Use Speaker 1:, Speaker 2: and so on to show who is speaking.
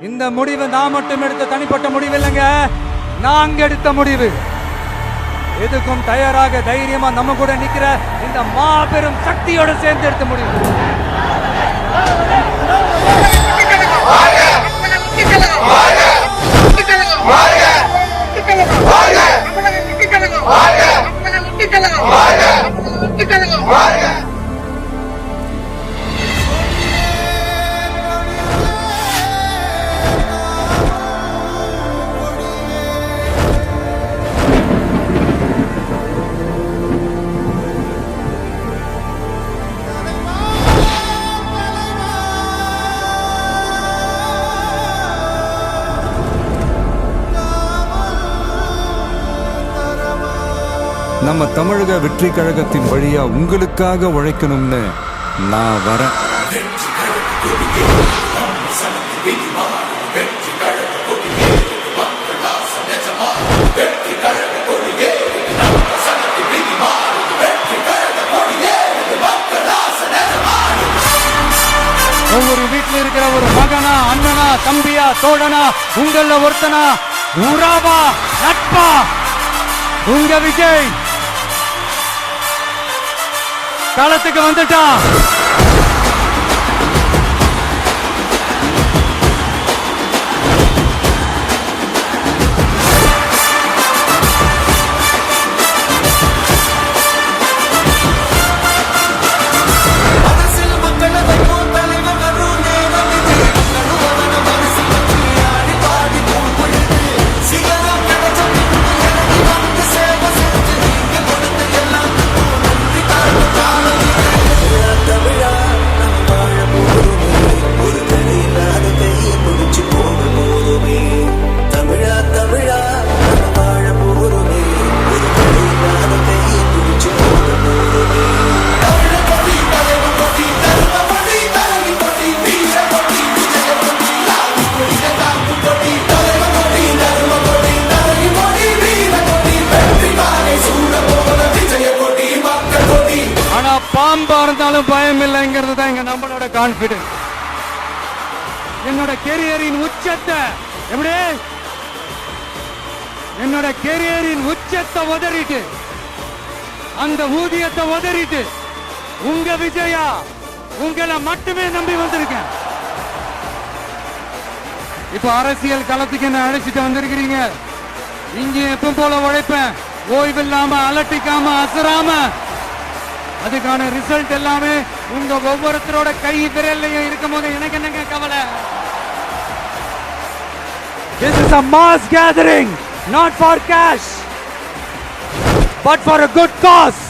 Speaker 1: இந்த முடிவு நான் மட்டும் எடுத்த தனிப்பட்ட முடிவு இல்லைங்க, நாங்க எடுத்த முடிவு. எதுக்கும் தயாராக தைரியமா நம்ம கூட நிக்கிற இந்த மாபெரும் சக்தியோட சேர்ந்து எடுத்த முடிவு. நம்ம தமிழக வெற்றி கழகத்தின் வழியா உங்களுக்காக உழைக்கணும்னு நான் வரேன். ஒவ்வொரு வீட்டில் இருக்கிற ஒரு மகனா, அண்ணனா, தம்பியா, தோழனா, உங்கள ஒருத்தனா, உறவா, நட்பா, உங்க விஜய் களத்துக்கு வந்துட்டான். பாம்பா இருந்தாலும் பயம் இல்லைங்கிறது தான் எங்க நம்மளோட கான்பிடன்ஸ். என்னோட கெரியரின் உச்சத்தை எப்படி என்னோட கெரியரின் உச்சத்தை உதறிட்டு, அந்த ஊதியத்தை உதறிட்டு உங்க விஜயா உங்களை மட்டுமே நம்பி வந்திருக்கேன். இப்ப அரசியல் களத்துக்கு என்ன அழைச்சிட்டு வந்திருக்கிறீங்க. இங்க எப்ப போல உழைப்பேன், ஓய்வில்லாம, அலட்டிக்காம, அசராம. அதுக்கான ரிசல்ட் எல்லாமே உங்க ஒவ்வொருத்தரோட கை விரல்லையும் இருக்கும் போது எனக்கு என்னங்க கவலை. This is a mass gathering, not for cash, but for a good cause.